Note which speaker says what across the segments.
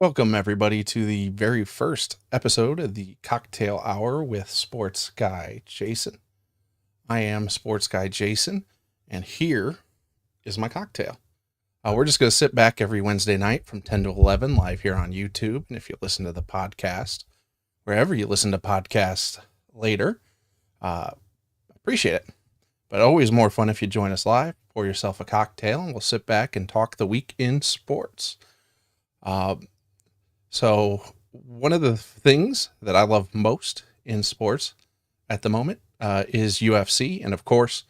Speaker 1: Welcome, everybody, to the very first episode of the Cocktail Hour with Sports Guy Jason. I am Sports Guy Jason, and here is my cocktail. We're just going to sit back every Wednesday night from 10 to 11 live here on YouTube. And if you listen to the podcast, wherever you listen to podcasts later, appreciate it. But always more fun if you join us live, pour yourself a cocktail, and we'll sit back and talk the week in sports. So one of the things that I love most in sports at the moment is UFC. And of course,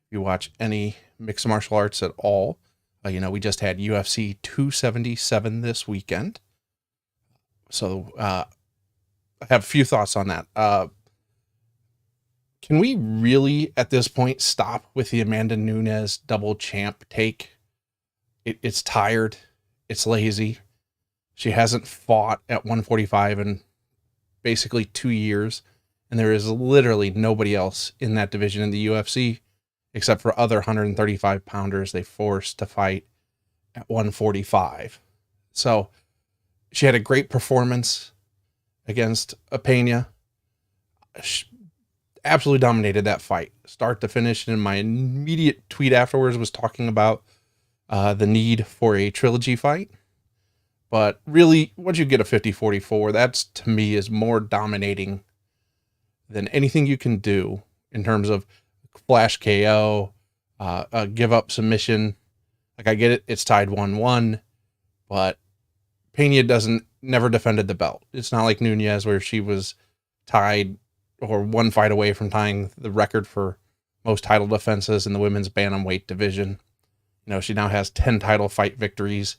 Speaker 1: if you watch any mixed martial arts at all, we just had UFC 277 this weekend. So I have a few thoughts on that. Can we really, at this point, stop with the Amanda Nunes double champ take? It's tired. It's lazy. She hasn't fought at 145 in basically 2 years, and there is literally nobody else in that division in the UFC except for other 135 pounders they forced to fight at 145. So she had a great performance against Pena. She absolutely dominated that fight, start to finish, and my immediate tweet afterwards was talking about the need for a trilogy fight. But really, once you get a 50-44, that's, to me, is more dominating than anything you can do in terms of flash KO, give up submission. Like, I get it, it's tied 1-1, but Pena never defended the belt. It's not like Nunes where she was tied or one fight away from tying the record for most title defenses in the women's bantamweight division. She now has 10 title fight victories.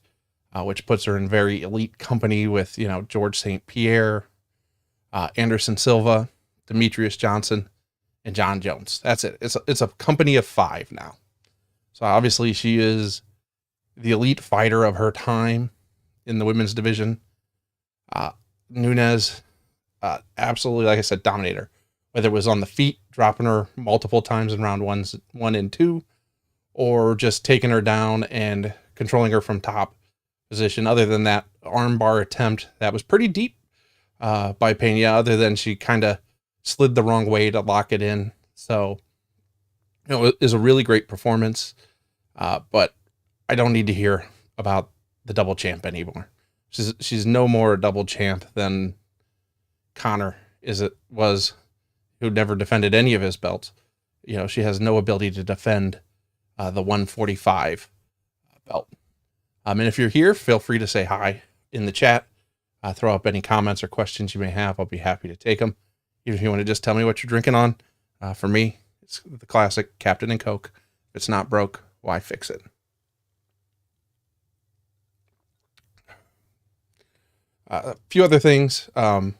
Speaker 1: Which puts her in very elite company with, George St. Pierre, Anderson Silva, Demetrius Johnson, and John Jones. That's it. It's a company of 5 now. So obviously she is the elite fighter of her time in the women's division. Nunes, absolutely, like I said, dominator. Whether it was on the feet, dropping her multiple times in round 1 and 2, or just taking her down and controlling her from top position. Other than that armbar attempt, that was pretty deep by Pena, other than she kind of slid the wrong way to lock it in. So, it is a really great performance, but I don't need to hear about the double champ anymore. She's no more a double champ than Conor was, who never defended any of his belts. She has no ability to defend the 145 belt. And if you're here, feel free to say hi in the chat. Throw up any comments or questions you may have. I'll be happy to take them. Even if you want to just tell me what you're drinking on. For me, it's the classic Captain and Coke. If it's not broke, why fix it? A few other things that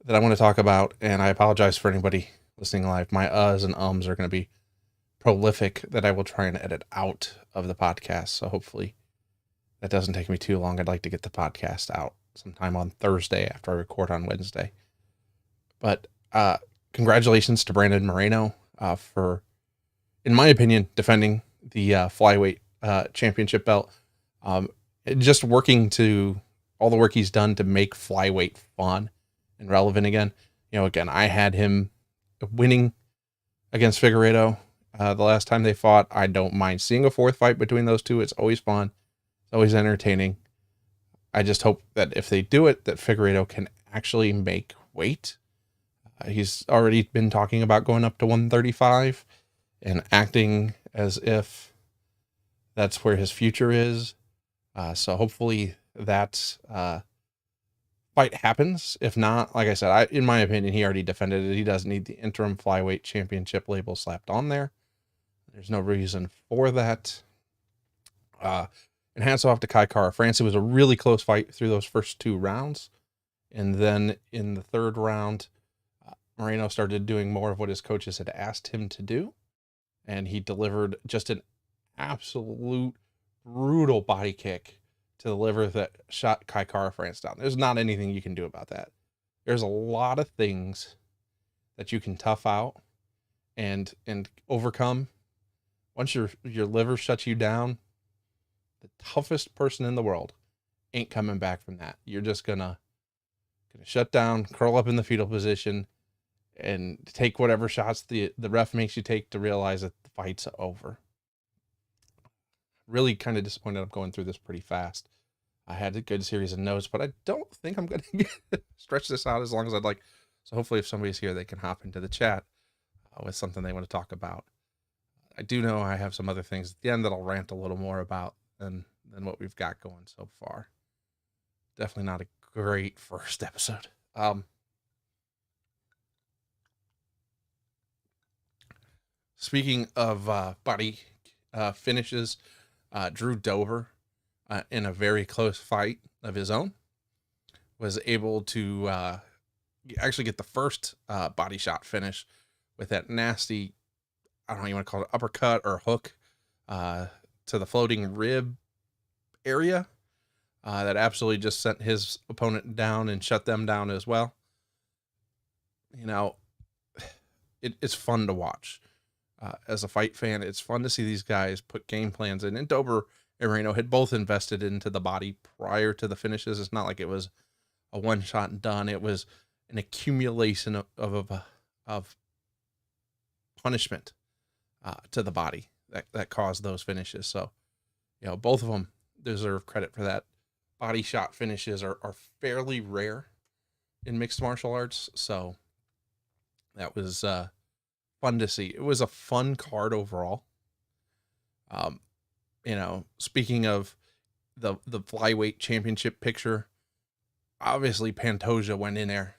Speaker 1: I want to talk about, and I apologize for anybody listening live. My uhs and ums are going to be prolific that I will try and edit out of the podcast. So hopefully that doesn't take me too long. I'd like to get the podcast out sometime on Thursday after I record on Wednesday. But congratulations to Brandon Moreno for, in my opinion, defending the flyweight championship belt. Just working to all the work he's done to make flyweight fun and relevant again. Again, I had him winning against Figueiredo the last time they fought. I don't mind seeing a 4th fight between those two. It's always fun. It's always entertaining. I just hope that if they do it, that Figueiredo can actually make weight. He's already been talking about going up to 135 and acting as if that's where his future is. So hopefully that fight happens. If not, like I said, in my opinion, he already defended it. He doesn't need the interim flyweight championship label slapped on there. There's no reason for that. And hats off to Kai Kara France. It was a really close fight through those first 2 rounds. And then in the 3rd round, Moreno started doing more of what his coaches had asked him to do. And he delivered just an absolute brutal body kick to the liver that shot Kai Kara France down. There's not anything you can do about that. There's a lot of things that you can tough out and overcome. Once your liver shuts you down, the toughest person in the world ain't coming back from that. You're just gonna shut down, curl up in the fetal position, and take whatever shots the ref makes you take to realize that the fight's over. Really kind of disappointed I'm going through this pretty fast. I had a good series of notes, but I don't think I'm going to stretch this out as long as I'd like. So hopefully if somebody's here, they can hop into the chat with something they want to talk about. I do know I have some other things at the end that I'll rant a little more about than what we've got going so far. Definitely not a great first episode. Speaking of body finishes, Drew Dober, in a very close fight of his own, was able to actually get the first body shot finish with that nasty, I don't know, you want to call it uppercut or hook to the floating rib area that absolutely just sent his opponent down and shut them down as well. You know, it's fun to watch. As a fight fan, it's fun to see these guys put game plans in. And Dober and Moreno had both invested into the body prior to the finishes. It's not like it was a one shot and done. It was an accumulation of punishment to the body that caused those finishes. So, you know, both of them deserve credit for that. Body shot finishes are fairly rare in mixed martial arts. So that was fun to see. It was a fun card overall. You know, speaking of the flyweight championship picture, obviously Pantoja went in there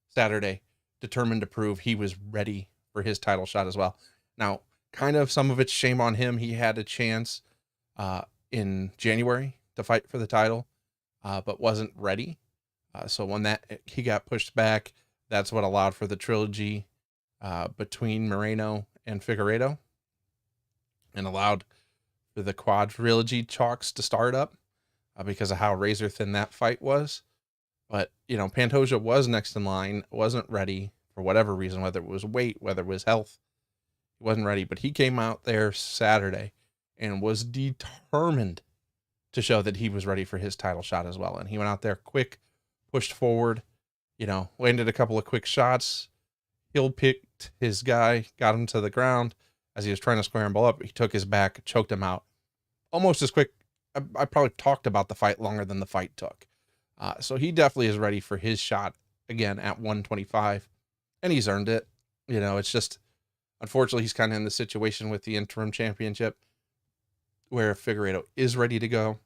Speaker 1: Saturday, determined to prove he was ready for his title shot as well. Now, kind of some of it's shame on him. He had a chance in January to fight for the title, but wasn't ready. So when he got pushed back, that's what allowed for the trilogy between Moreno and Figueiredo, and allowed for the quadrilogy chalks to start up because of how razor thin that fight was. But, you know, Pantoja was next in line, wasn't ready for whatever reason, whether it was weight, whether it was health. He wasn't ready, but he came out there Saturday and was determined to show that he was ready for his title shot as well. And he went out there quick, pushed forward, you know, landed a couple of quick shots. Hill picked his guy, got him to the ground as he was trying to scramble up. He took his back, choked him out almost as quick. I probably talked about the fight longer than the fight took. So he definitely is ready for his shot again at 125, and he's earned it. You know, it's just, unfortunately, he's kind of in the situation with the interim championship where Figueiredo is ready to go.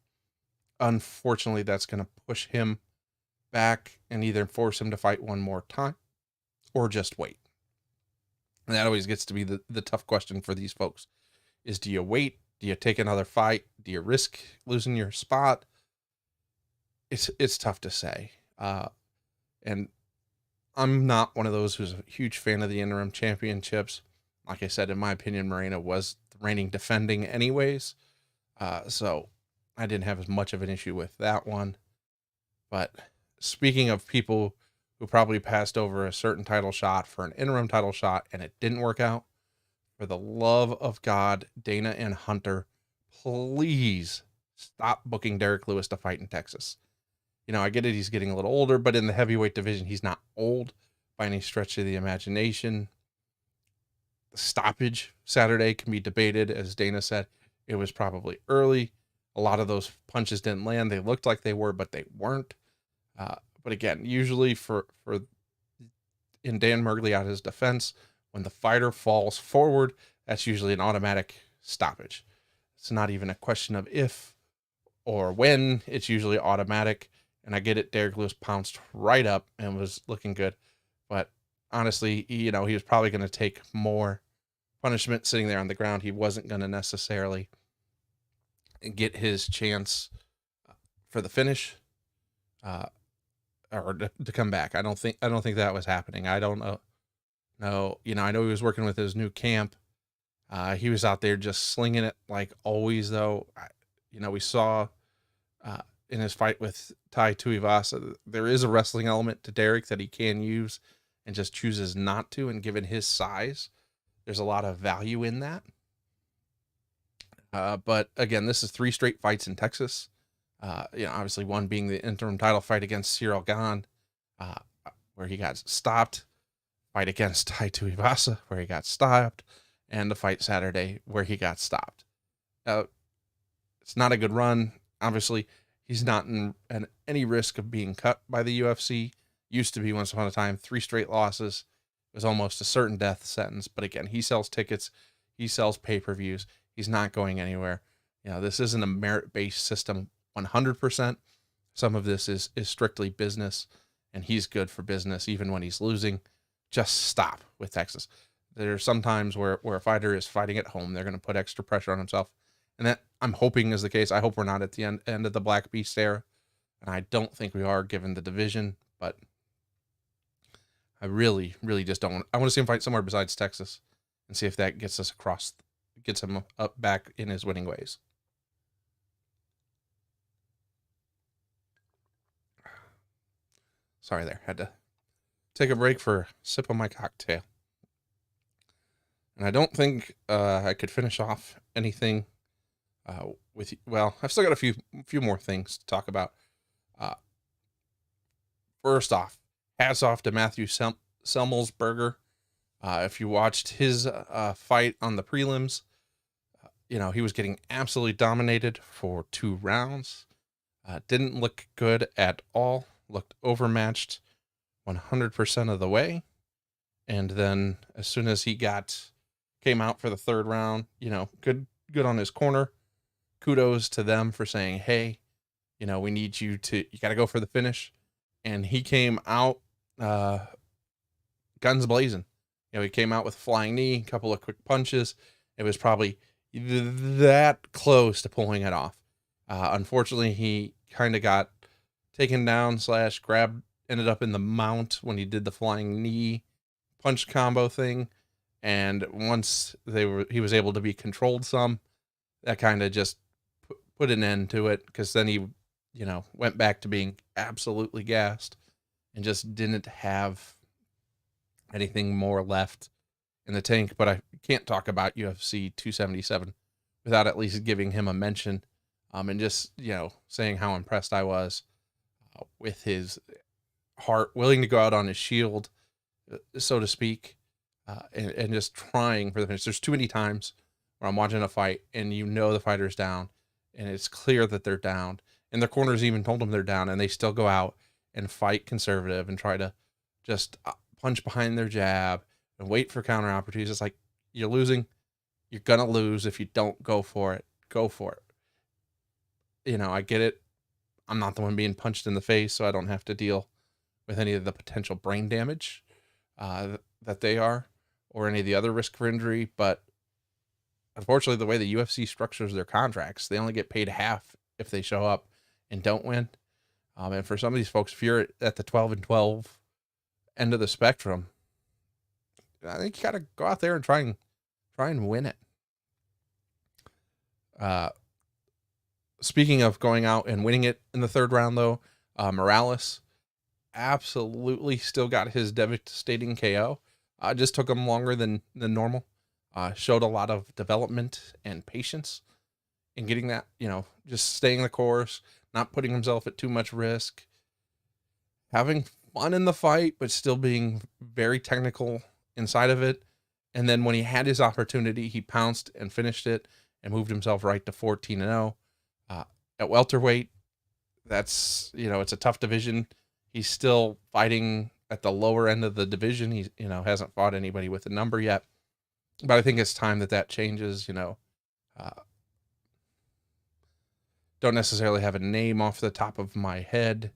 Speaker 1: Unfortunately, that's going to push him back and either force him to fight one more time or just wait. And that always gets to be the tough question for these folks is, do you wait? Do you take another fight? Do you risk losing your spot? It's tough to say. And I'm not one of those who's a huge fan of the interim championships. Like I said, in my opinion, Moreno was the reigning defending anyways. So I didn't have as much of an issue with that one. But speaking of people who probably passed over a certain title shot for an interim title shot and it didn't work out, for the love of God, Dana and Hunter, please stop booking Derek Lewis to fight in Texas. You know, I get it, he's getting a little older, but in the heavyweight division, he's not old by any stretch of the imagination. The stoppage Saturday can be debated. As Dana said, it was probably early. A lot of those punches didn't land. They looked like they were, but they weren't. But again, usually in Dan Miragliotta's defense, when the fighter falls forward, that's usually an automatic stoppage. It's not even a question of if or when. It's usually automatic. And I get it, Derek Lewis pounced right up and was looking good. But honestly, you know, he was probably going to take more punishment sitting there on the ground. He wasn't going to necessarily get his chance for the finish or to come back. I don't think that was happening. I don't know. No, you know, I know he was working with his new camp. He was out there just slinging it like always, though. You know, we saw in his fight with Tai Tuivasa, there is a wrestling element to Derek that he can use and just chooses not to. And given his size, there's a lot of value in that. But again, this is 3 straight fights in Texas. Obviously one being the interim title fight against Cyril Gane, uh, where he got stopped, fight against Tai Tuivasa, where he got stopped, and the fight Saturday where he got stopped. It's not a good run. Obviously, he's not in any risk of being cut by the UFC. Used to be once upon a time, 3 straight losses. It was almost a certain death sentence. But again, he sells tickets. He sells pay-per-views. He's not going anywhere. This isn't a merit-based system 100%. Some of this is strictly business, and he's good for business even when he's losing. Just stop with Texas. There's some times where a fighter is fighting at home, they're going to put extra pressure on himself. And that, I'm hoping, is the case. I hope we're not at the end of the Black Beast era. And I don't think we are, given the division. But I really, really just don't want... I want to see him fight somewhere besides Texas and see if that gets him up back in his winning ways. Sorry there. Had to take a break for a sip of my cocktail. And I don't think I could finish off anything I've still got a few more things to talk about. First off, hats off to Matthew Semmelsberger. If you watched his fight on the prelims, he was getting absolutely dominated for 2 rounds. Didn't look good at all. Looked overmatched 100% of the way. And then as soon as he came out for the 3rd round, good on his corner. Kudos to them for saying, hey, we need you got to go for the finish. And he came out guns blazing. He came out with a flying knee, a couple of quick punches. It was probably that close to pulling it off. Unfortunately, he kind of got taken down / grabbed, ended up in the mount when he did the flying knee punch combo thing. And once he was able to be controlled some, that kind of just put an end to it, because then he, went back to being absolutely gassed and just didn't have anything more left in the tank. But I can't talk about UFC 277 without at least giving him a mention, and just, saying how impressed I was with his heart, willing to go out on his shield, so to speak, and just trying for the finish. There's too many times where I'm watching a fight and the fighter's down, and it's clear that they're down, and their corners even told them they're down, and they still go out and fight conservative and try to just punch behind their jab and wait for counter opportunities. It's like, you're losing. You're going to lose if you don't go for it. Go for it. I get it. I'm not the one being punched in the face, so I don't have to deal with any of the potential brain damage that they are, or any of the other risk for injury. But unfortunately, the way the UFC structures their contracts, they only get paid half if they show up and don't win. And for some of these folks, if you're at the 12-12 end of the spectrum, I think you got to go out there and try and win it. Speaking of going out and winning it in the 3rd round, though, Morales absolutely still got his devastating KO. Just took him longer than normal. Showed a lot of development and patience in getting that, just staying the course, not putting himself at too much risk, having fun in the fight, but still being very technical inside of it. And then when he had his opportunity, he pounced and finished it and moved himself right to 14-0. At welterweight, that's, it's a tough division. He's still fighting at the lower end of the division. He, hasn't fought anybody with a number yet. But I think it's time that changes. Don't necessarily have a name off the top of my head,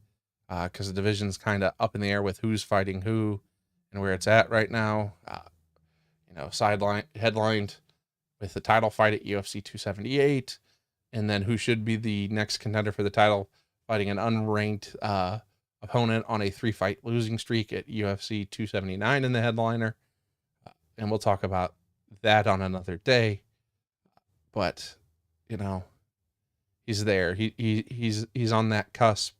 Speaker 1: because the division's kind of up in the air with who's fighting who and where it's at right now. Headlined with the title fight at UFC 278, and then who should be the next contender for the title, fighting an unranked opponent on a 3-fight losing streak at UFC 279 in the headliner. And we'll talk about that on another day. But, he's there. He's on that cusp.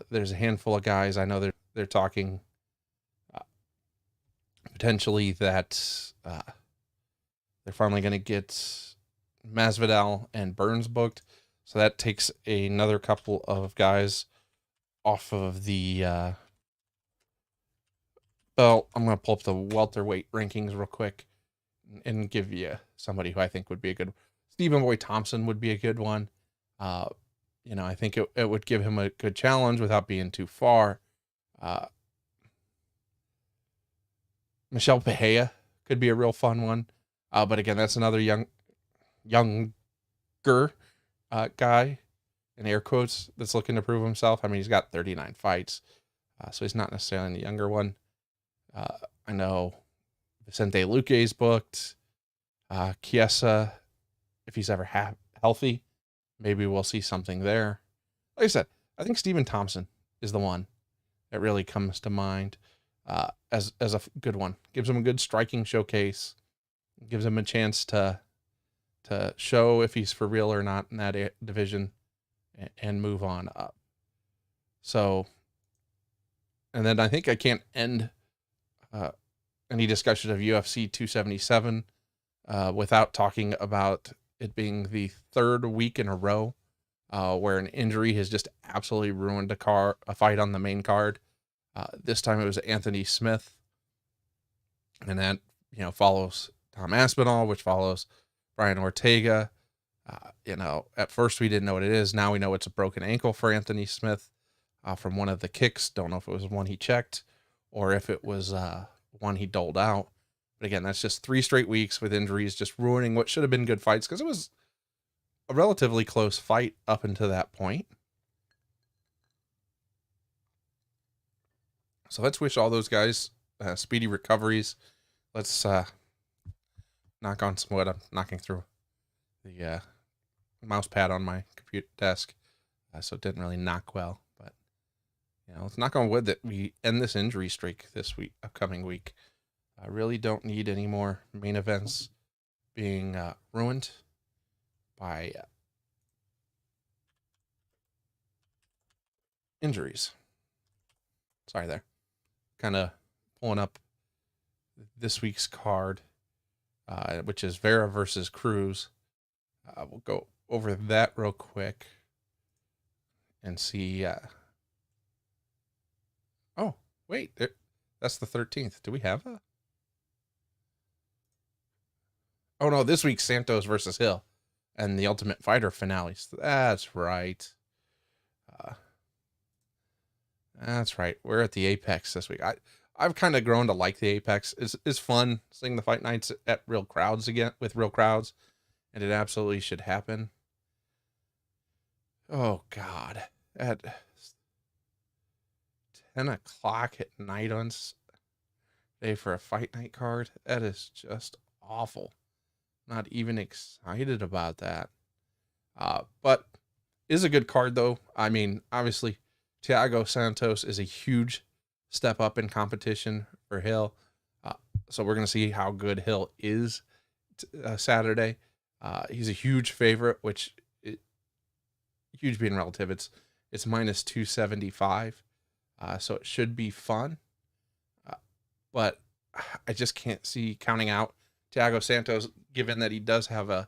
Speaker 1: There's a handful of guys I know they're talking potentially that they're finally going to get Masvidal and Burns booked. So that takes another couple of guys off of the belt. I'm going to pull up the welterweight rankings real quick and give you somebody who I think would be a good. Stephen Boy Thompson would be a good one. I think it would give him a good challenge without being too far. Michelle Pejea could be a real fun one. But again, that's another younger guy, in air quotes, that's looking to prove himself. I mean, he's got 39 fights, so he's not necessarily the younger one. I know Vicente Luque's booked. Chiesa, if he's ever healthy, maybe we'll see something there. Like I said, I think Stephen Thompson is the one that really comes to mind as a good one. Gives him a good striking showcase. Gives him a chance to show if he's for real or not in that division and move on up. So, and then I think I can't end any discussion of UFC 277 without talking about it being the third week in a row where an injury has just absolutely ruined a fight on the main card. This time it was Anthony Smith, and that follows Tom Aspinall, which follows Brian Ortega. At first we didn't know what it is. Now we know it's a broken ankle for Anthony Smith from one of the kicks. Don't know if it was one he checked or if it was one he doled out. But again, that's just 3 straight weeks with injuries, just ruining what should have been good fights, because it was a relatively close fight up until that point. So let's wish all those guys speedy recoveries. Let's knock on some wood. I'm knocking through the mouse pad on my computer desk, so it didn't really knock well. But let's knock on wood that we end this injury streak this upcoming week. I really don't need any more main events being ruined by injuries. Sorry there. Kind of pulling up this week's card, which is Vera versus Cruz. We'll go over that real quick and see. Oh, wait. That's the 13th. Do we have a... Oh, no. This week's Santos versus Hill and the Ultimate Fighter finales. That's right. That's right. We're at the Apex this week. I've kind of grown to like the Apex. It's fun seeing the fight nights at real crowds again, with real crowds, and it absolutely should happen. Oh God, at 10 o'clock at night on day for a fight night card, that is just awful. Not even excited about that. But is a good card though. I mean, obviously, Thiago Santos is a huge step up in competition for Hill. So we're going to see how good Hill is Saturday. He's a huge favorite, huge being relative. It's minus 275. So it should be fun. But I just can't see counting out Thiago Santos, given that he does have a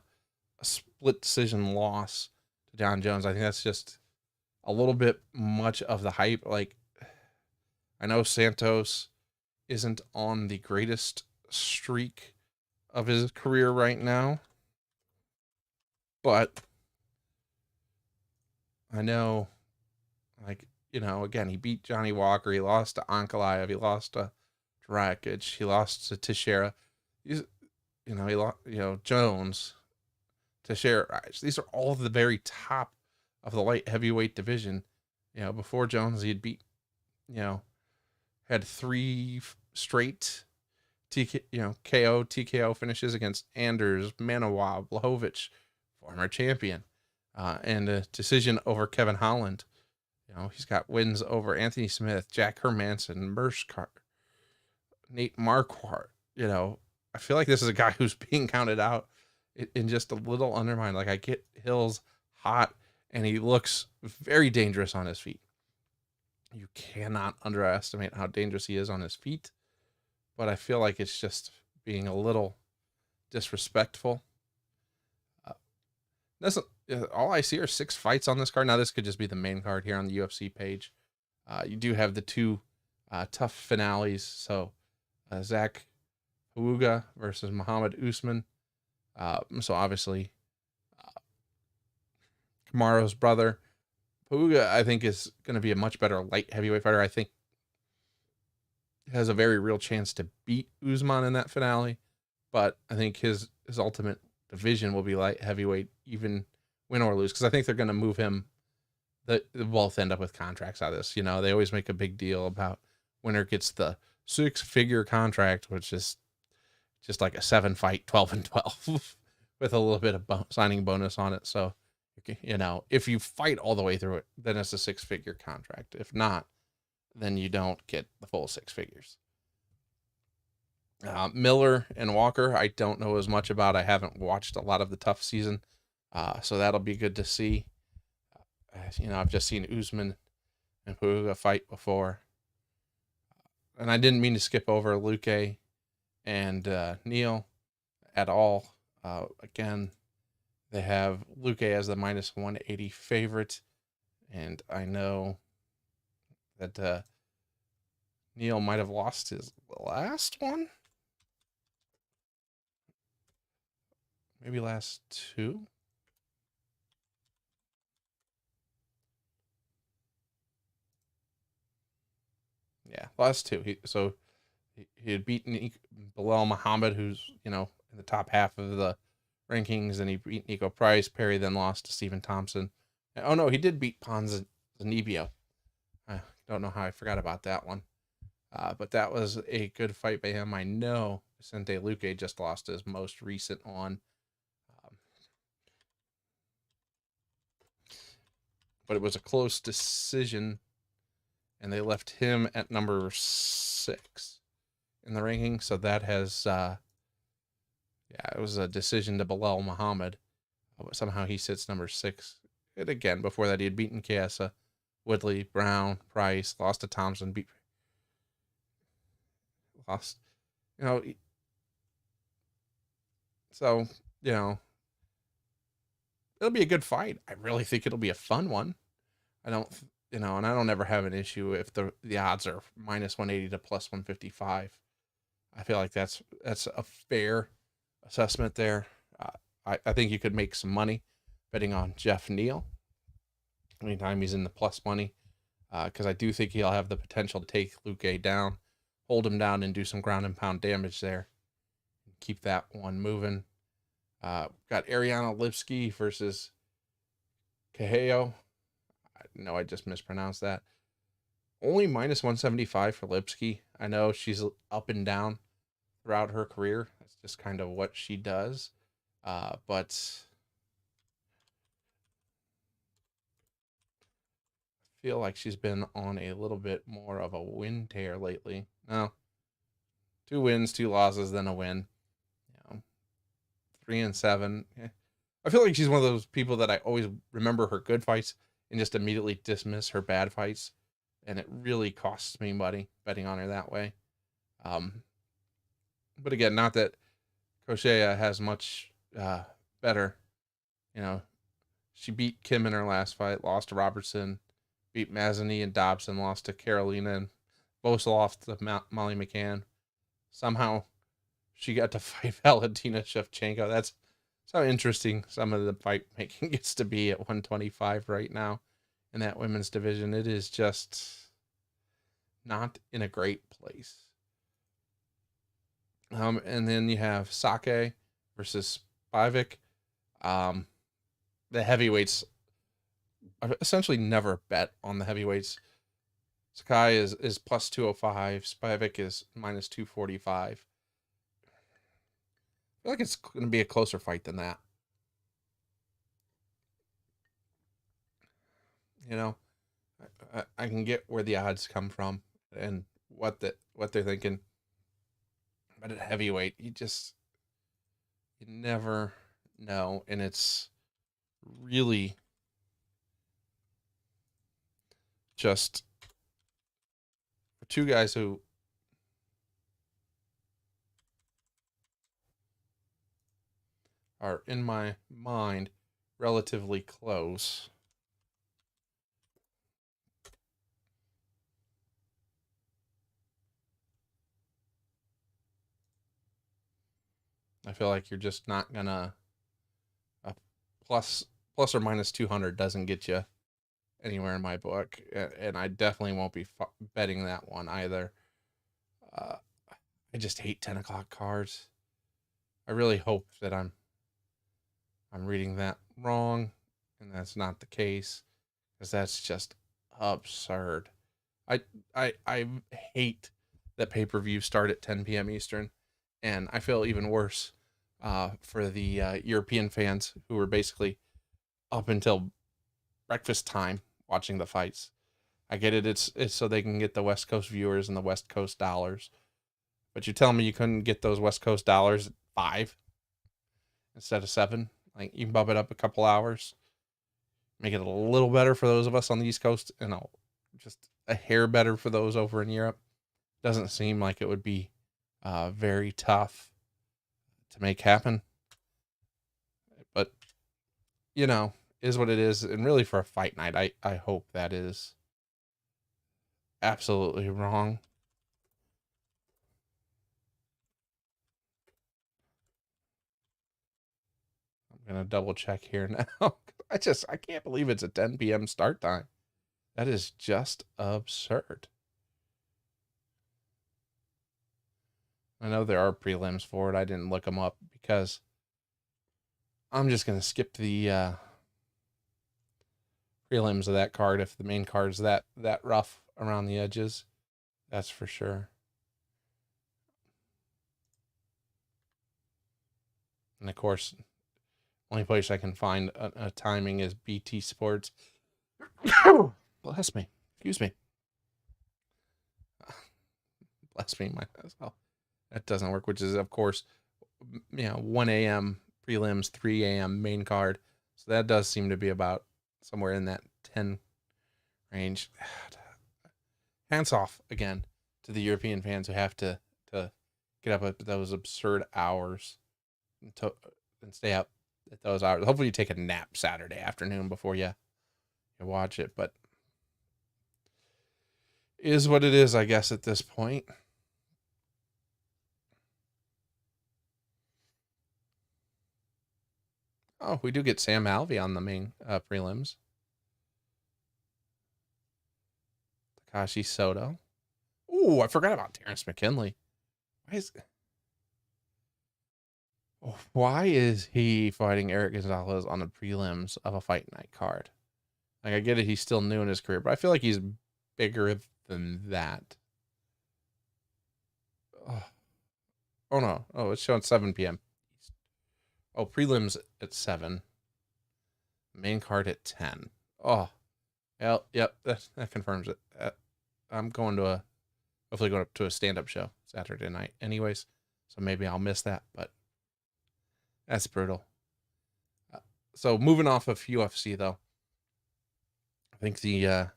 Speaker 1: split decision loss to John Jones. I think that's just a little bit much of the hype. Like, I know Santos isn't on the greatest streak of his career right now, but I know, again, he beat Johnny Walker. He lost to Ankalaev. He lost to Drakic. He lost to Teixeira. He lost, Jones, Teixeira. These are all the very top of the light heavyweight division. Before Jones, he had beat, had 3 straight TKO finishes against Anders, Manoa, Blachowicz, former champion, and a decision over Kevin Holland. He's got wins over Anthony Smith, Jack Hermanson, Mershkar, Nate Marquardt. I feel like this is a guy who's being counted out in just a little undermined. Like, I get Hill's hot, and he looks very dangerous on his feet. You cannot underestimate how dangerous he is on his feet, but I feel like it's just being a little disrespectful. Doesn't all I see are 6 fights on this card. Now this could just be the main card here on the UFC page. You do have the 2 tough finales. So Zach Hawuga versus Muhammad Usman. So obviously Kamaru's brother. Hawuga, I think, is going to be a much better light heavyweight fighter. I think has a very real chance to beat Usman in that finale, but I think his ultimate division will be light heavyweight, even win or lose, because I think they're going to move him. They both end up with contracts out of this. They always make a big deal about winner gets the 6-figure contract, which is just like a 7-fight 12-12 with a little bit of signing bonus on it. So, if you fight all the way through it, then it's a 6-figure contract. If not, then you don't get the full 6 figures. Miller and Walker, I don't know as much about. I haven't watched a lot of the tough season, so that'll be good to see. I've just seen Usman and Puga fight before, and I didn't mean to skip over Luque and Neal at all. Again, they have Luque as the minus 180 favorite, and I know that Neal might have lost his last one. Maybe last 2. Yeah, last 2. He had beaten Bilal Muhammad, who's in the top half of the rankings, and he beat Nico Price. Perry then lost to Stephen Thompson. Oh no, he did beat Ponzinibbio. I don't know how I forgot about that one. But that was a good fight by him. I know Vicente Luque just lost his most recent one. But it was a close decision, and they left him at number 6 in the ranking. So that has, it was a decision to Bilal Muhammad. But somehow he sits number 6. And again, before that, he had beaten Chiesa, Woodley, Brown, Price, lost to Thompson, lost. So, it'll be a good fight. I really think it'll be a fun one. I don't, and I don't ever have an issue if the odds are minus 180 to plus 155. I feel like that's a fair assessment there. I think you could make some money betting on Jeff Neal anytime he's in the plus money, because I do think he'll have the potential to take Luque down, hold him down, and do some ground and pound damage there. Keep that one moving. Got Ariana Lipski versus Caheo. No, I just mispronounced that. Only minus 175 for Lipski. I know she's up and down throughout her career. That's just kind of what she does. But I feel like she's been on a little bit more of a win tear lately. No, 2 wins, 2 losses, then a win. 3-7. I feel like she's one of those people that I always remember her good fights and just immediately dismiss her bad fights, and it really costs me money betting on her that way. But again, not that Koshea has much better. She beat Kim in her last fight, lost to Robertson, beat Mazzani and Dobson, lost to Carolina, and both lost to Molly McCann. Somehow she got to fight Valentina Shevchenko. That's how interesting some of the fight making gets to be at 125 right now in that women's division. It is just not in a great place. And then you have Sake versus Spivak. The heavyweights, I've essentially never bet on the heavyweights. Sakai is plus 205. Spivak is minus 245. I feel like it's going to be a closer fight than that. I can get where the odds come from and what they're thinking. But at heavyweight, you never know, and it's really just for 2 guys who are in my mind relatively close. I feel like you're just not gonna a plus or minus 200 doesn't get you anywhere in my book, and I definitely won't be betting that one either. Uh, I just hate 10 o'clock cards. I really hope that I'm reading that wrong, and that's not the case, because that's just absurd. I I hate that pay-per-view start at 10 p.m. Eastern, and I feel even worse for the European fans who were basically up until breakfast time watching the fights. I get it; it's so they can get the West Coast viewers and the West Coast dollars. But you tell me you couldn't get those West Coast dollars at 5 instead of 7? Like, you can bump it up a couple hours, make it a little better for those of us on the East Coast, and just a hair better for those over in Europe. Doesn't seem like it would be very tough to make happen. But, is what it is. And really, for a fight night, I hope that is absolutely wrong. I'm going to double check here now. I can't believe it's a 10 p.m. start time. That is just absurd. I know there are prelims for it. I didn't look them up because I'm just going to skip the prelims of that card if the main card's that rough around the edges. That's for sure. And of course, only place I can find a timing is BT Sports. Bless me. Excuse me. Bless me myself. That doesn't work, which is, of course, 1 a.m. prelims, 3 a.m. main card. So that does seem to be about somewhere in that 10 range. Hands off again to the European fans who have to get up at those absurd hours and stay up at those hours. Hopefully you take a nap Saturday afternoon before you watch it, but is what it is, I guess, at this point. Oh, we do get Sam Alvey on the main prelims. Takashi Soto. Ooh, I forgot about Terrence McKinley. Why is he fighting Eric Gonzalez on the prelims of a fight night card? Like, I get it, he's still new in his career, but I feel like he's bigger than that. Oh no. Oh, it's showing 7 p.m. Oh, prelims at 7. Main card at 10. Oh. Yep, that confirms it. I'm hopefully going to a stand-up show Saturday night anyways, so maybe I'll miss that, but that's brutal. So moving off of UFC, though, I think the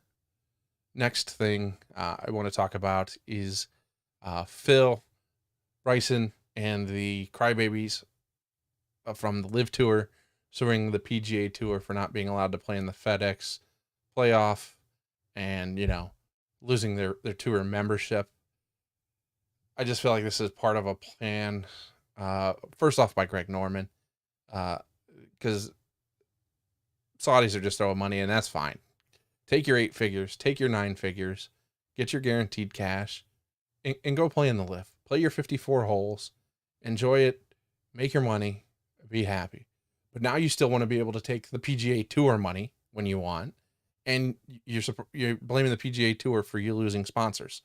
Speaker 1: next thing I want to talk about is Phil, Bryson, and the Crybabies from the Live Tour suing the PGA Tour for not being allowed to play in the FedEx playoff and, losing their tour membership. I just feel like this is part of a plan, first off by Greg Norman, because Saudis are just throwing money, and that's fine. Take your 8 figures, take your 9 figures, get your guaranteed cash, and go play in the Live. Play your 54 holes, enjoy it, make your money, be happy. But now you still want to be able to take the PGA Tour money when you want, and you're blaming the PGA Tour for you losing sponsors.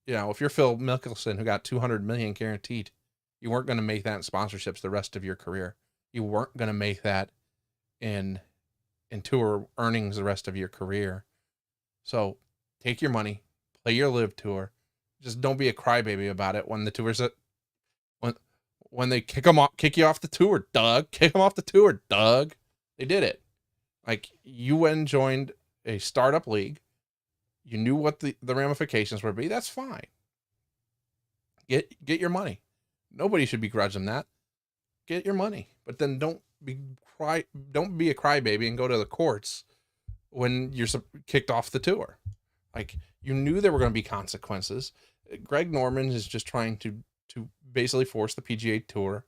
Speaker 1: If you're Phil Mickelson, who got $200 million guaranteed, you weren't going to make that in sponsorships the rest of your career. You weren't going to make that in tour earnings the rest of your career. So take your money, play your Live Tour. Just don't be a crybaby about it when the tour's when they kick you off the tour, Doug. Kick them off the tour, Doug. They did it. Like, you went and joined a startup league. You knew what the ramifications would be. That's fine. Get your money. Nobody should begrudge them that. Get your money. But then don't don't be a crybaby and go to the courts when you're kicked off the tour. Like, you knew there were going to be consequences. Greg Norman is just trying to basically force the PGA Tour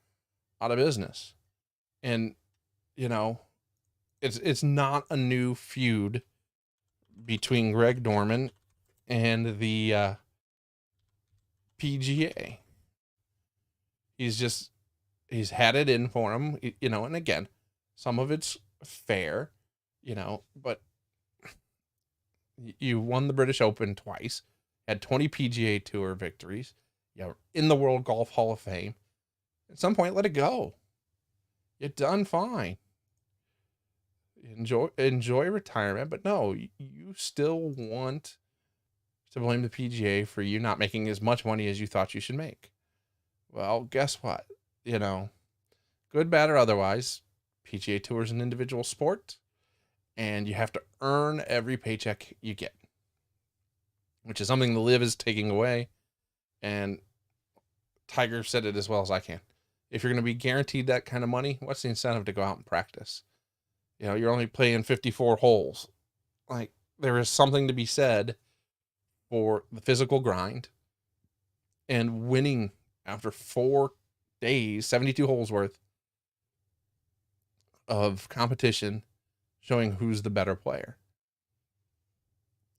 Speaker 1: out of business. And, you know, it's not a new feud between Greg Norman and the PGA. He's had it in for him, you know, and again, some of it's fair, you know, but you won the British Open twice, had 20 PGA Tour victories, you're in the World Golf Hall of Fame. At some point, let it go. You're done fine. Enjoy retirement, but no, you still want to blame the PGA for you not making as much money as you thought you should make. Well, guess what? You know, good, bad, or otherwise, PGA Tour is an individual sport, and you have to earn every paycheck you get, which is something the LIV is taking away. And Tiger said it as well as I can. If you're going to be guaranteed that kind of money, what's the incentive to go out and practice? You know, you're only playing 54 holes. Like, there is something to be said for the physical grind and winning after 4 days, 72 holes worth of competition, showing who's the better player.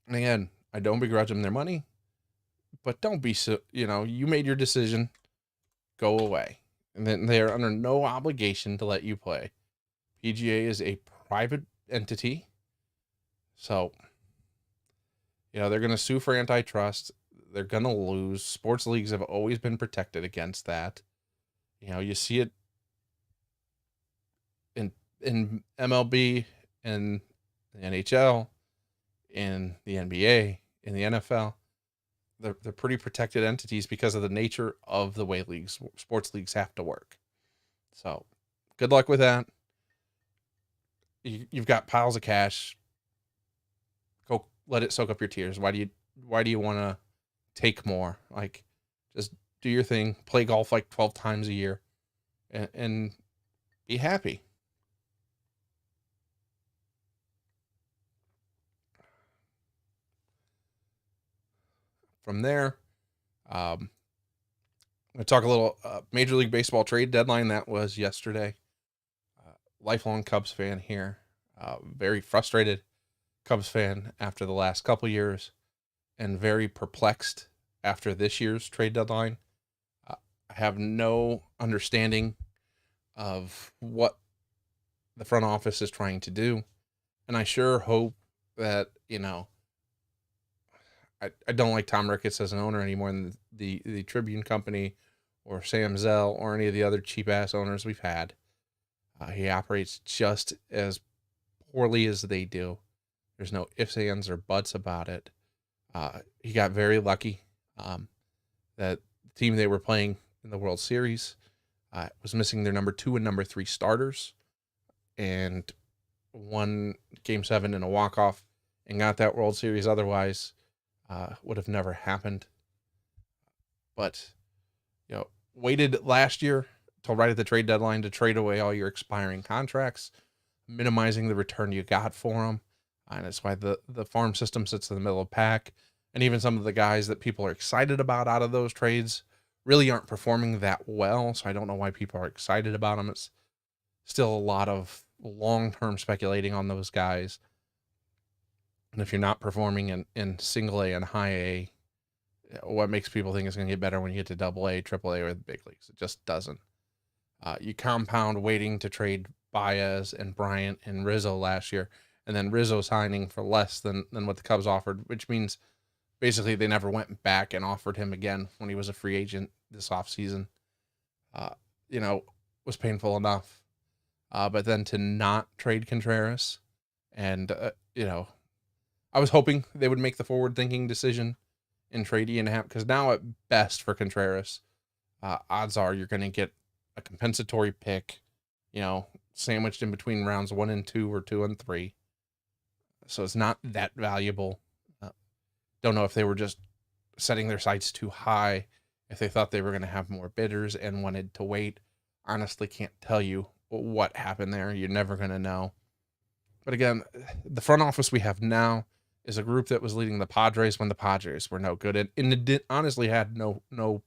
Speaker 1: And again, I don't begrudge them their money, but don't be so, you know, you made your decision, go away. And then they're under no obligation to let you play. PGA is a private entity. So, you know, they're going to sue for antitrust. They're going to lose. Sports leagues have always been protected against that. You know, you see it in MLB, in the NHL, in the NBA, in the NFL. They're pretty protected entities because of the nature of the way sports leagues have to work. So, good luck with that. You've got piles of cash. Go let it soak up your tears. Why do you want to take more? Like, just do your thing. Play golf like 12 times a year, and be happy. From there, I'm going to talk a little Major League Baseball trade deadline. That was yesterday. Lifelong Cubs fan here. Very frustrated Cubs fan after the last couple years, and very perplexed after this year's trade deadline. I have no understanding of what the front office is trying to do, and I sure hope that, you know, I don't like Tom Ricketts as an owner anymore than the Tribune Company or Sam Zell or any of the other cheap-ass owners we've had. He operates just as poorly as they do. There's no ifs, ands, or buts about it. He got very lucky that the team they were playing in the World Series was missing their number 2 and number 3 starters, and won Game 7 in a walk-off and got that World Series. Otherwise, would have never happened. But, you know, waited last year till right at the trade deadline to trade away all your expiring contracts, minimizing the return you got for them. And that's why the farm system sits in the middle of the pack. And even some of the guys that people are excited about out of those trades really aren't performing that well. So I don't know why people are excited about them. It's still a lot of long-term speculating on those guys. And if you're not performing in single A and high A, what makes people think it's going to get better when you get to double A, triple A, or the big leagues? It just doesn't. You compound waiting to trade Baez and Bryant and Rizzo last year, and then Rizzo signing for less than what the Cubs offered, which means basically they never went back and offered him again when he was a free agent this offseason. You know, was painful enough. But then to not trade Contreras, and, you know, I was hoping they would make the forward-thinking decision and trade Ian Happ, because now at best for Contreras, odds are you're going to get a compensatory pick, you know, sandwiched in between rounds 1 and 2 or 2 and 3. So it's not that valuable. Don't know if they were just setting their sights too high, if they thought they were going to have more bidders and wanted to wait. Honestly, can't tell you what happened there. You're never going to know. But again, the front office we have now is a group that was leading the Padres when the Padres were no good, and it honestly had no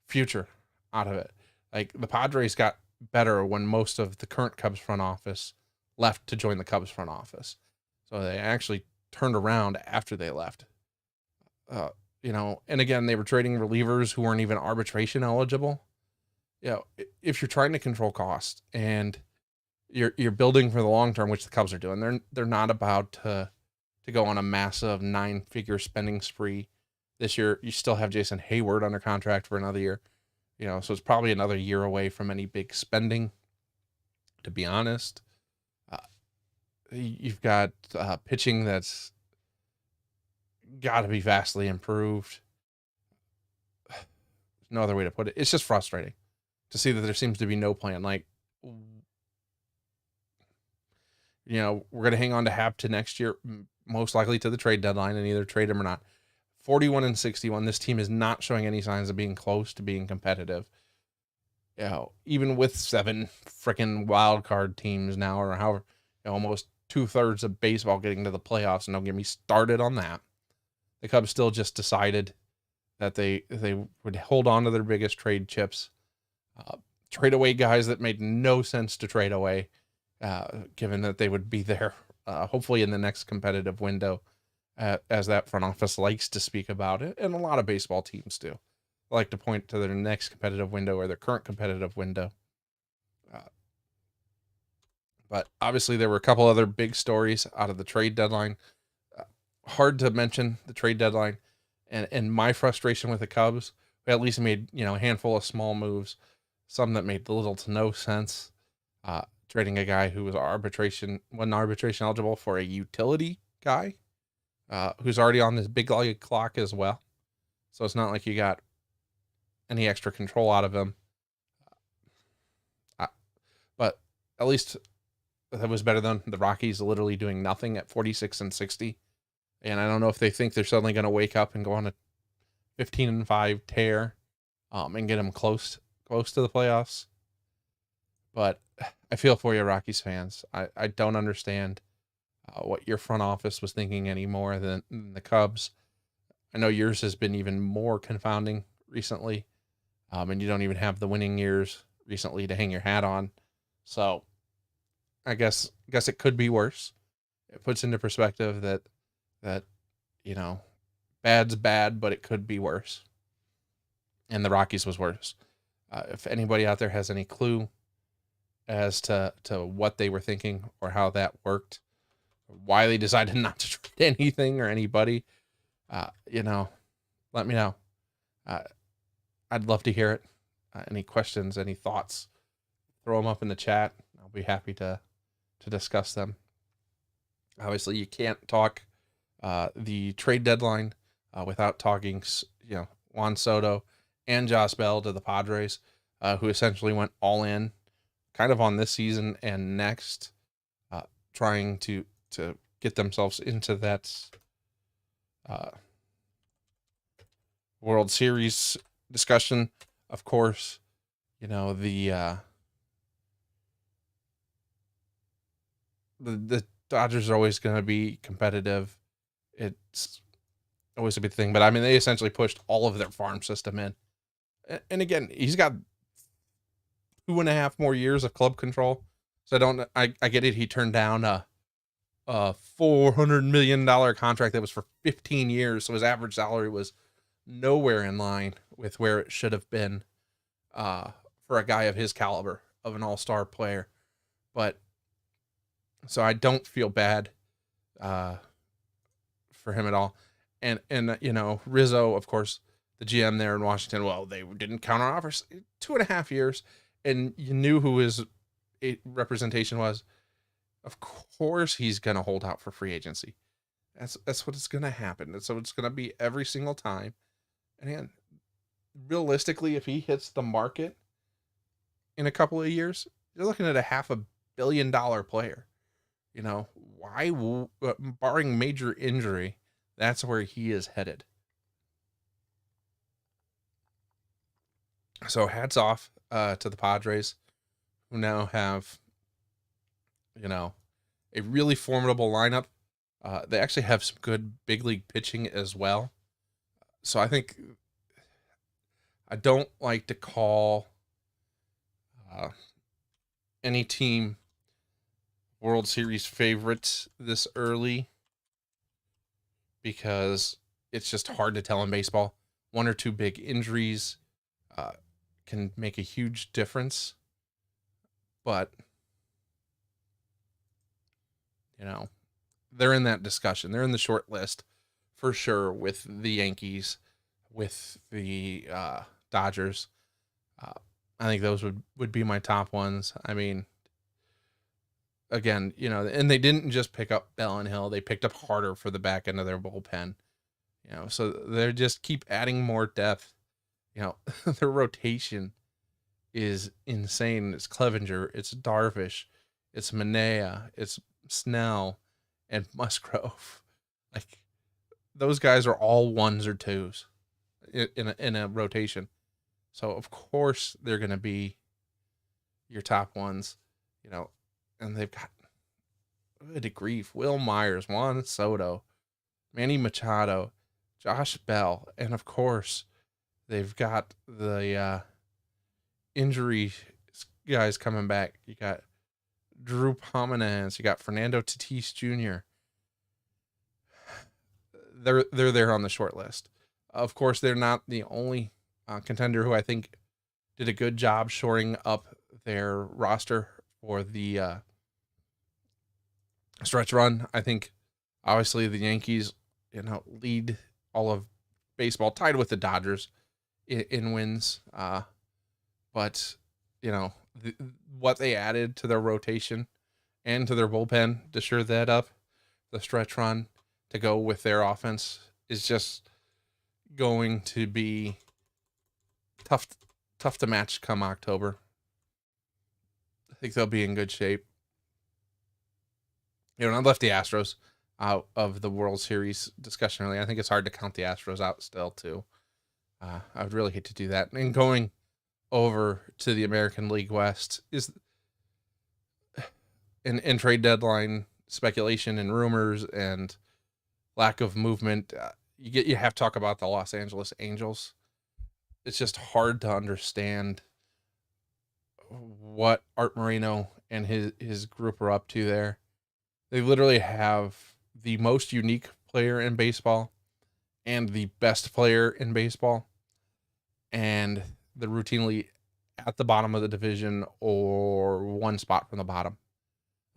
Speaker 1: future out of it. Like, the Padres got better when most of the current Cubs front office left to join the Cubs front office. So they actually turned around after they left. And again, they were trading relievers who weren't even arbitration eligible. If you're trying to control cost and you're building for the long term, which the Cubs are doing, they're not about to go on a massive 9-figure spending spree this year. You still have Jason Hayward under contract for another year, so it's probably another year away from any big spending, to be honest. You've got pitching that's got to be vastly improved. No other way to put it. It's just frustrating to see that there seems to be no plan. Like, we're going to hang on to Happ to next year, most likely to the trade deadline, and either trade him or not. 41-61. This team is not showing any signs of being close to being competitive. Even with 7 freaking wild card teams now, or however, almost 2/3 of baseball getting to the playoffs, and don't get me started on that. The Cubs still just decided that they would hold on to their biggest trade chips, trade away guys that made no sense to trade away, given that they would be there hopefully in the next competitive window, as that front office likes to speak about it, and a lot of baseball teams do. They like to point to their next competitive window or their current competitive window. But obviously there were a couple other big stories out of the trade deadline. Hard to mention the trade deadline and my frustration with the Cubs. We at least made, a handful of small moves, some that made little to no sense. Trading a guy who wasn't arbitration eligible for a utility guy, who's already on this big league clock as well. So it's not like you got any extra control out of him. But at least that was better than the Rockies literally doing nothing at 46-60. And I don't know if they think they're suddenly going to wake up and go on a 15-5 tear, and get them close to the playoffs. But I feel for you, Rockies fans. I don't understand what your front office was thinking any more than the Cubs. I know yours has been even more confounding recently, and you don't even have the winning years recently to hang your hat on. So I guess it could be worse. It puts into perspective that bad's bad, but it could be worse. And the Rockies was worse. If anybody out there has any clue as to what they were thinking or how that worked, why they decided not to trade anything or anybody, let me know. I'd love to hear it. Any questions, any thoughts, throw them up in the chat. I'll be happy to discuss them. Obviously, you can't talk the trade deadline without talking, Juan Soto and Josh Bell to the Padres, who essentially went all in kind of on this season and next, trying to get themselves into that World Series discussion. Of course, the Dodgers are always going to be competitive. It's always a big thing, but I mean, they essentially pushed all of their farm system in. And again, he's got 2.5 more years of club control. So I get it. He turned down a $400 million contract that was for 15 years. So his average salary was nowhere in line with where it should have been, for a guy of his caliber of an all-star player. But so I don't feel bad, for him at all. And Rizzo, of course, the GM there in Washington, well, they didn't counter offers. 2.5 years, and you knew who his representation was. Of course he's going to hold out for free agency. That's what is going to happen. And so it's going to be every single time. And again, realistically, if he hits the market in a couple of years, you're looking at a $500 million player. Why, barring major injury, that's where he is headed. So hats off to the Padres, who now have, you know, a really formidable lineup. They actually have some good big league pitching as well. So I think I don't like to call uh, any team World Series favorites this early because it's just hard to tell in baseball. One or two big injuries uh, can make a huge difference. But, you know, they're in that discussion. They're in the short list for sure with the Yankees, with the Dodgers. Uh, I think those would be my top ones. I mean, again, and they didn't just pick up Bell and Hill. They picked up Harder for the back end of their bullpen. So they just keep adding more depth. Their rotation is insane. It's Clevenger, it's Darvish, it's Manaea, it's Snell, and Musgrove. Like, those guys are all ones or twos in a rotation. So of course they're going to be your top ones, and they've got good grief. Will Myers, Juan Soto, Manny Machado, Josh Bell, and of course they've got the injury guys coming back. You got Drew Pomeranz, you got Fernando Tatis Jr. They're there on the short list. Of course, they're not the only contender who I think did a good job shoring up their roster for the stretch run. I think obviously the Yankees, lead all of baseball, tied with the Dodgers in wins. But what they added to their rotation and to their bullpen to shore that up, the stretch run to go with their offense is just going to be tough to match come October. I think they'll be in good shape. I left the Astros out of the World Series discussion earlier. I think it's hard to count the Astros out still too. I would really hate to do that. And going over to the American League West is in trade deadline speculation and rumors and lack of movement. You have to talk about the Los Angeles Angels. It's just hard to understand what Art Moreno and his group are up to there. They literally have the most unique player in baseball and the best player in baseball, and they're routinely at the bottom of the division or one spot from the bottom.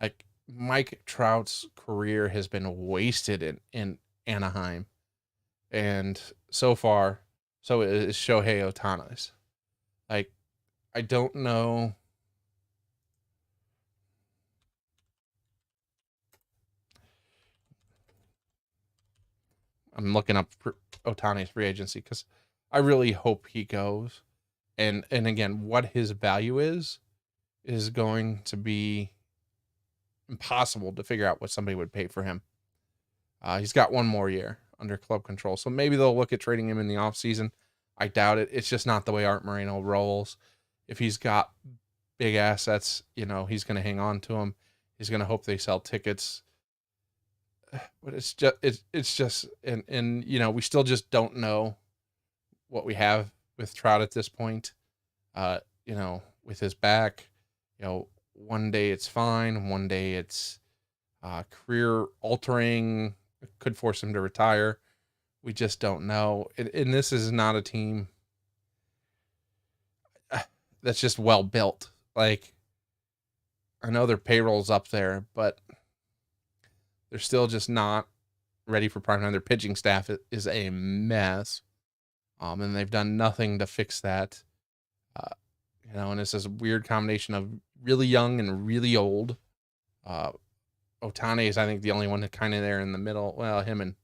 Speaker 1: Like, Mike Trout's career has been wasted in Anaheim, and so far, so is Shohei Ohtani's. Like, I don't know. I'm looking up Ohtani's free agency because I really hope he goes. And again, what his value is going to be impossible to figure out what somebody would pay for him. He's got one more year under club control, so maybe they'll look at trading him in the offseason. I doubt it. It's just not the way Art Moreno rolls. If he's got big assets, he's going to hang on to them. He's going to hope they sell tickets. But it's just, and we still just don't know what we have with Trout at this point. With his back, one day it's fine, one day it's career altering, could force him to retire. We just don't know. And this is not a team that's just well built. Like, I know their payroll's up there, but they're still just not ready for prime time. Their pitching staff is a mess. And they've done nothing to fix that. And it's this weird combination of really young and really old. Ohtani is, I think, the only one that kind of there in the middle. Well, him and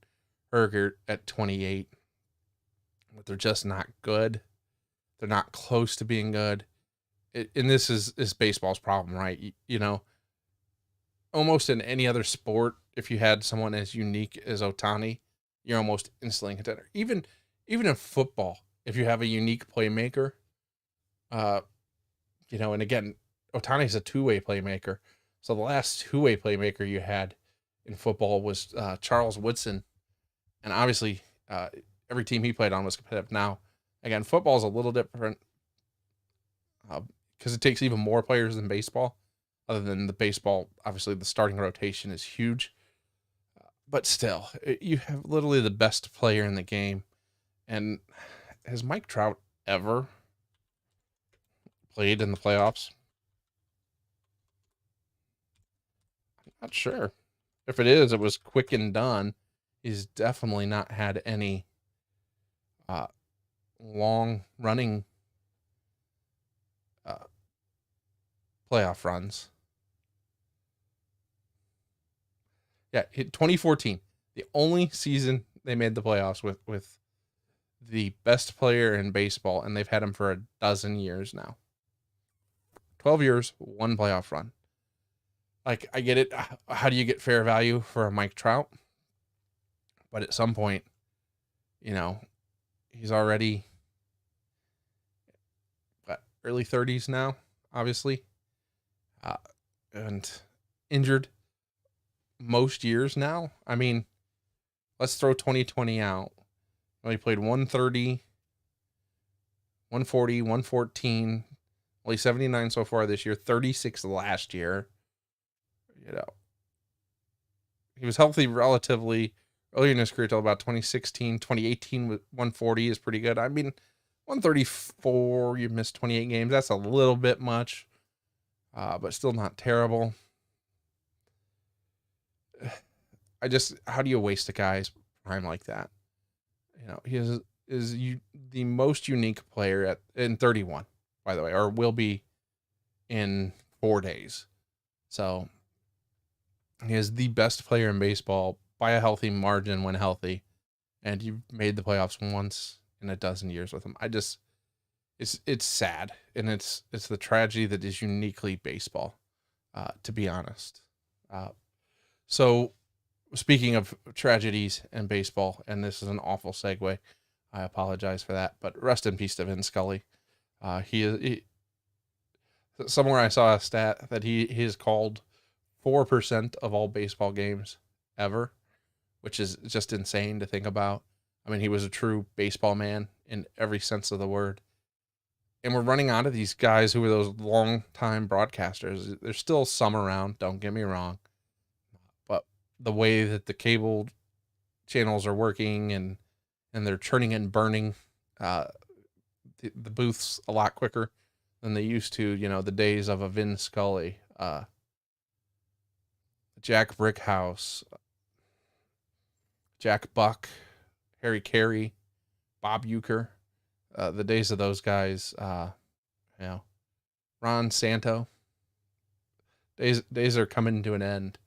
Speaker 1: Herger at 28. But they're just not good. They're not close to being good. And this is baseball's problem, right? Almost in any other sport, if you had someone as unique as Ohtani, you're almost instantly contender. Even in football, if you have a unique playmaker, and again, Otani's a two-way playmaker. So the last two-way playmaker you had in football was Charles Woodson, and obviously every team he played on was competitive. Now, again, football is a little different because it takes even more players than baseball. Other than the baseball, obviously the starting rotation is huge, but still, you have literally the best player in the game. And has Mike Trout ever played in the playoffs? Not sure. If it is, it was quick and done. He's definitely not had any uh, long running uh, playoff runs. Yeah, 2014, the only season they made the playoffs with the best player in baseball, and they've had him for a dozen years now. 12 years, one playoff run. Like, I get it. How do you get fair value for a Mike Trout? But at some point, you know, he's already early 30s now, obviously, and injured most years now. I mean, let's throw 2020 out. Well, he played 130, 140, 114, only 79 so far this year, 36 last year. You know, he was healthy relatively earlier in his career till about 2016. 2018 with 140 is pretty good. I mean, 134, you missed 28 games. That's a little bit much, but still not terrible. How do you waste a guy's prime like that? You know, he is the most unique player in 31, by the way, or will be in 4 days. So he is the best player in baseball by a healthy margin when healthy, and you made the playoffs once in a dozen years with him. It's sad, and it's the tragedy that is uniquely baseball, to be honest. So speaking of tragedies in baseball, and this is an awful segue, I apologize for that, but rest in peace to Vin Scully. Somewhere I saw a stat that he has called 4% of all baseball games ever, which is just insane to think about. I mean, he was a true baseball man in every sense of the word. And we're running out of these guys who were those long time broadcasters. There's still some around, don't get me wrong. But the way that the cable channels are working and they're churning and burning the booths a lot quicker than they used to, the days of a Vin Scully, Jack Brickhouse, Jack Buck, Harry Carey, Bob Uecker, the days of those guys, Ron Santo. Days are coming to an end,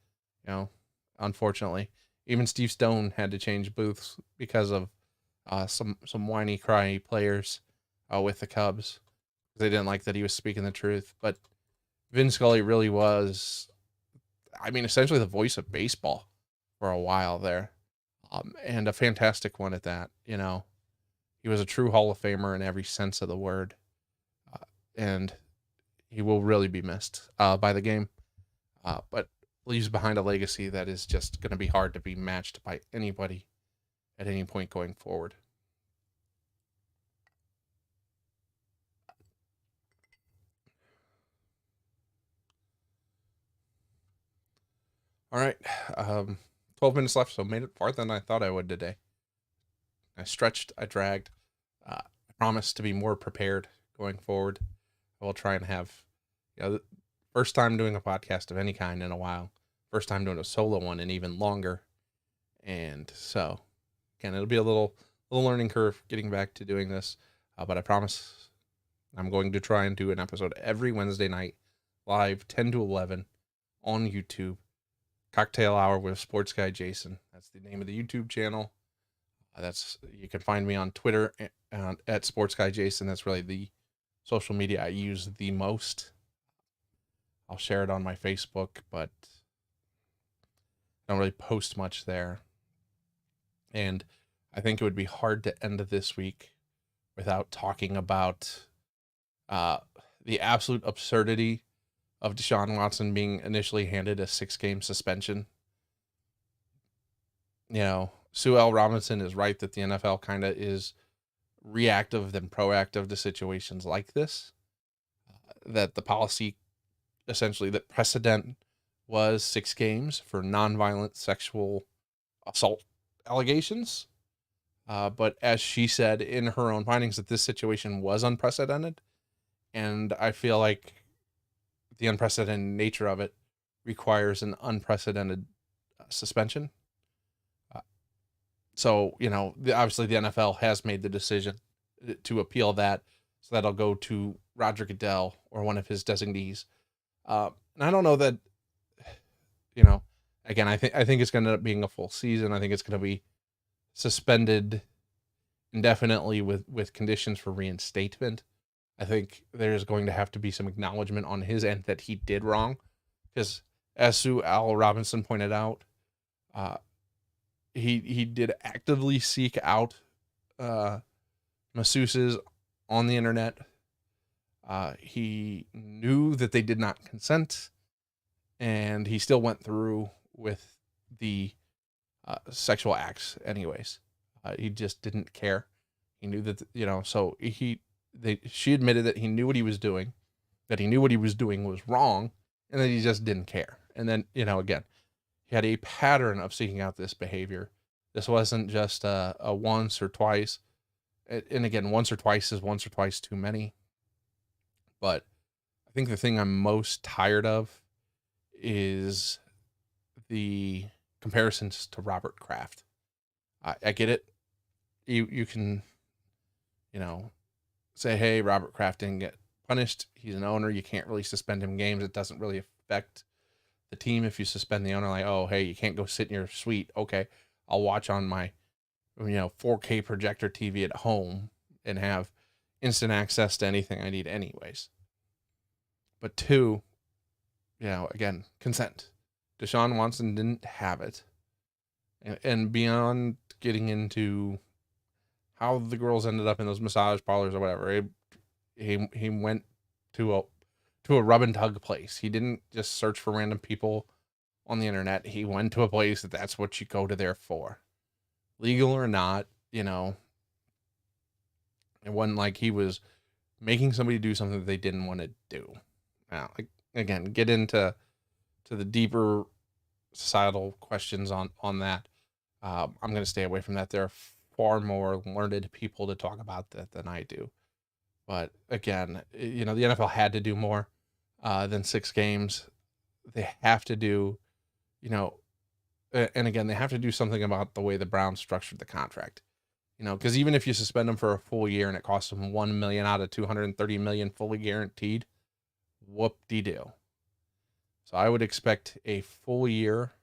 Speaker 1: unfortunately. Even Steve Stone had to change booths because of some whiny, cryy players with the Cubs. They didn't like that he was speaking the truth. But Vin Scully really was, essentially the voice of baseball for a while there. And a fantastic one at that. He was a true Hall of Famer in every sense of the word. And he will really be missed by the game. But leaves behind a legacy that is just going to be hard to be matched by anybody at any point going forward. All right. 12 minutes left, so made it farther than I thought I would today. I stretched, I dragged. I promise to be more prepared going forward. I will try and have, the first time doing a podcast of any kind in a while. First time doing a solo one and even longer. And so, again, it'll be a little learning curve getting back to doing this. But I promise I'm going to try and do an episode every Wednesday night, live 10 to 11 on YouTube. Cocktail Hour with Sports Guy Jason. That's the name of the YouTube channel. You can find me on Twitter at Sports Guy Jason. That's really the social media I use the most. I'll share it on my Facebook, but I don't really post much there. And I think it would be hard to end this week without talking about the absolute absurdity of Deshaun Watson being initially handed a 6-game suspension. Sue L. Robinson is right that the NFL kind of is reactive than proactive to situations like this. That the policy, essentially, that precedent was 6 games for nonviolent sexual assault allegations. But as she said in her own findings, that this situation was unprecedented. And I feel like the unprecedented nature of it requires an unprecedented suspension. So, obviously the NFL has made the decision to appeal that. So that'll go to Roger Goodell or one of his designees. And I don't know that, again, I think it's going to end up being a full season. I think it's going to be suspended indefinitely with conditions for reinstatement. I think there's going to have to be some acknowledgement on his end that he did wrong, because as Sue Al Robinson pointed out, he did actively seek out masseuses on the internet. He knew that they did not consent, and he still went through with the sexual acts anyways. He just didn't care. He knew that, so she admitted that he knew what he was doing, that he knew what he was doing was wrong, and that he just didn't care. And then, again, he had a pattern of seeking out this behavior. This wasn't just a once or twice. And again, once or twice is once or twice too many. But I think the thing I'm most tired of is the comparisons to Robert Kraft. I get it. You can, say, hey, Robert Kraft didn't get punished. He's an owner. You can't really suspend him games. It doesn't really affect the team if you suspend the owner. Like, oh, hey, you can't go sit in your suite. Okay, I'll watch on my 4K projector TV at home and have instant access to anything I need anyways. But 2, again, consent. Deshaun Watson didn't have it. And beyond getting into how the girls ended up in those massage parlors or whatever, he went to a rub and tug place. He didn't just search for random people on the internet. He went to a place that's what you go to there for. Legal or not, it wasn't like he was making somebody do something that they didn't want to do. Now, again, get into the deeper societal questions on that. I'm going to stay away from that. There are far more learned people to talk about that than I do. But again, the NFL had to do more than 6 games. They have to do, and again, they have to do something about the way the Browns structured the contract. Because even if you suspend them for a full year and it costs them $1 million out of $230 million fully guaranteed, whoop-de-doo. So I would expect a full year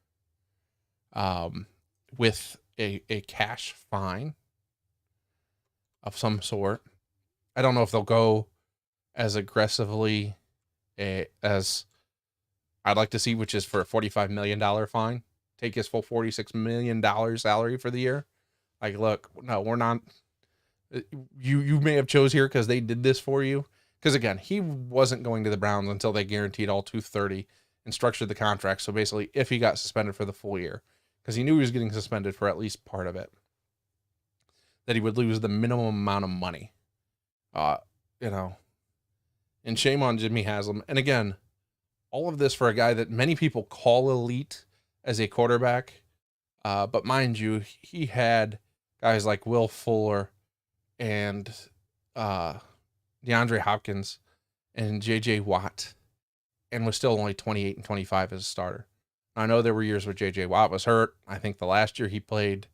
Speaker 1: with a cash fine of some sort. I don't know if they'll go as aggressively as I'd like to see, which is for a $45 million fine. Take his full $46 million salary for the year. Like, look, no, we're not. You may have chose here because they did this for you. Because again, he wasn't going to the Browns until they guaranteed all 230 and structured the contract. So basically, if he got suspended for the full year, because he knew he was getting suspended for at least part of it, that he would lose the minimum amount of money. And shame on Jimmy Haslam. And again, all of this for a guy that many people call elite as a quarterback. But mind you, he had guys like Will Fuller and DeAndre Hopkins and J.J. Watt, and was still only 28 and 25 as a starter. I know there were years where J.J. Watt was hurt. I think the last year he played,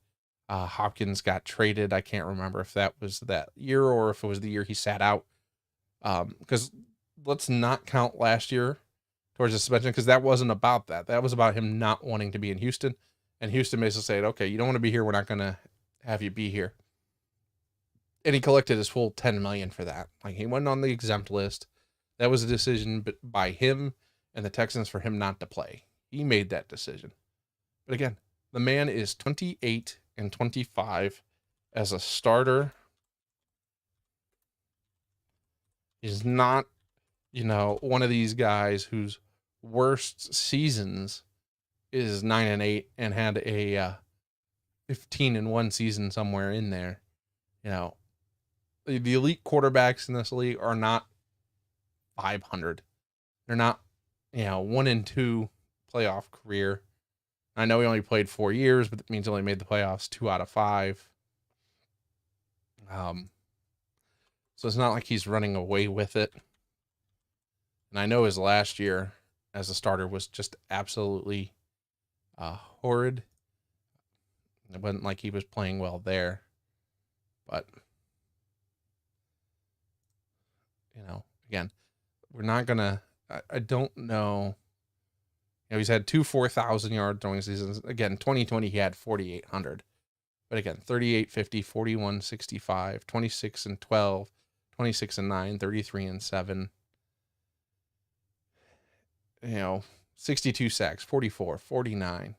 Speaker 1: Hopkins got traded. I can't remember if that was that year or if it was the year he sat out. Because let's not count last year towards the suspension, because that wasn't about that. That was about him not wanting to be in Houston. And Houston basically said, okay, you don't want to be here. We're not going to have you be here. And he collected his full $10 million for that. Like, he went on the exempt list. That was a decision by him and the Texans for him not to play. He made that decision. But again, the man is 28 and 25 as a starter. He's not one of these guys whose worst seasons is 9-8 and had a 15-1 season somewhere in there. The elite quarterbacks in this league are not 500. They're not, 1-2 playoff career. I know he only played 4 years, but that means he only made the playoffs 2 out of 5. So it's not like he's running away with it. And I know his last year as a starter was just absolutely horrid. It wasn't like he was playing well there. But, again, we're not going to, I don't know. He's had 2 4,000-yard throwing seasons. Again, 2020, he had 4,800. But again, 38-50, 41-65, 26-12, 26-9, 33-7. 62 sacks, 44, 49.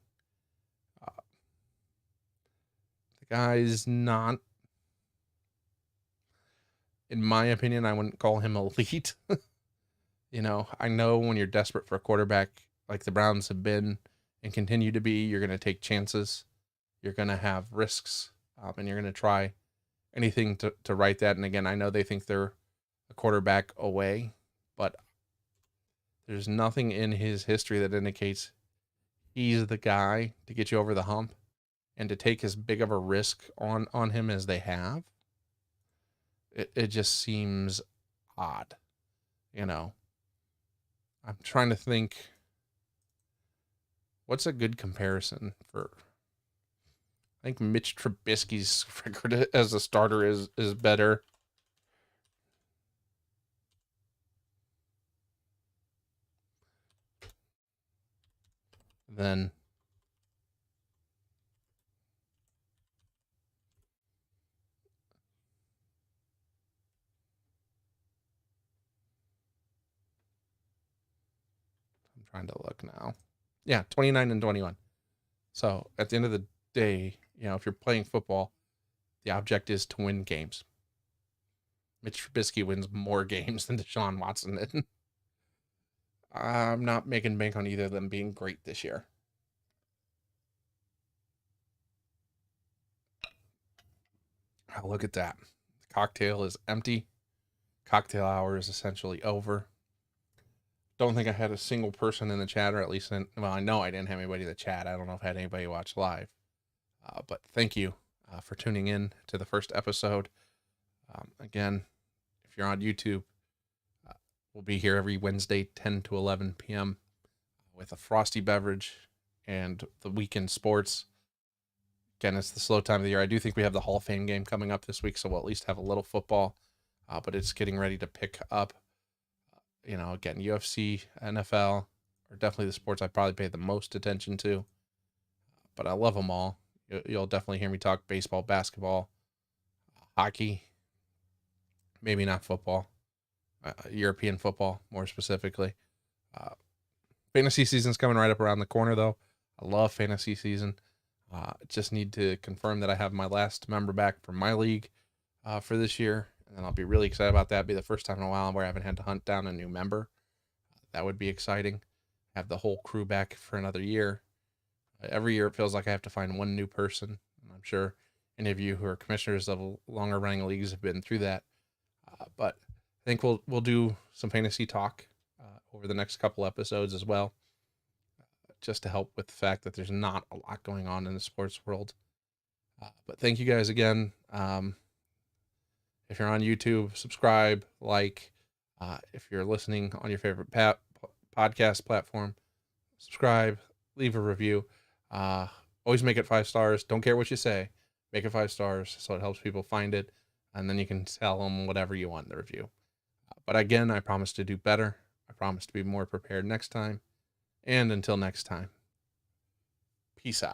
Speaker 1: The guy's not, in my opinion, I wouldn't call him elite. I know when you're desperate for a quarterback like the Browns have been and continue to be, you're going to take chances. You're going to have risks, and you're going to try anything to right that. And again, I know they think they're a quarterback away, but there's nothing in his history that indicates he's the guy to get you over the hump, and to take as big of a risk on him as they have. It just seems odd, I'm trying to think, what's a good comparison for? I think Mitch Trubisky's record as a starter is better. Than I'm trying to look now. Yeah, 29-21. So at the end of the day, if you're playing football, the object is to win games. Mitch Trubisky wins more games than Deshaun Watson did. I'm not making bank on either of them being great this year. Oh, look at that. The cocktail is empty. Cocktail hour is essentially over. Don't think I had a single person in the chat, or at least, I know I didn't have anybody in the chat. I don't know if I had anybody watch live. But thank you for tuning in to the first episode. Again, if you're on YouTube, we'll be here every Wednesday, 10 to 11 p.m. with a frosty beverage and the weekend sports. Again, it's the slow time of the year. I do think we have the Hall of Fame game coming up this week, so we'll at least have a little football, but it's getting ready to pick up. Again, UFC, NFL are definitely the sports I probably pay the most attention to, but I love them all. You'll definitely hear me talk baseball, basketball, hockey, maybe not football, European football more specifically. Fantasy season's coming right up around the corner, though. I love fantasy season. Just need to confirm that I have my last member back from my league for this year, and then I'll be really excited about that. It'll be the first time in a while where I haven't had to hunt down a new member. That would be exciting. Have the whole crew back for another year. Every year it feels like I have to find one new person, and I'm sure any of you who are commissioners of longer running leagues have been through that. But I think we'll do some fantasy talk over the next couple episodes as well, just to help with the fact that there's not a lot going on in the sports world. But thank you guys again. If you're on YouTube, subscribe, like. If you're listening on your favorite podcast platform, subscribe, leave a review. Always make it 5 stars. Don't care what you say. Make it 5 stars so it helps people find it, and then you can tell them whatever you want in the review. But again, I promise to do better. I promise to be more prepared next time. And until next time, peace out.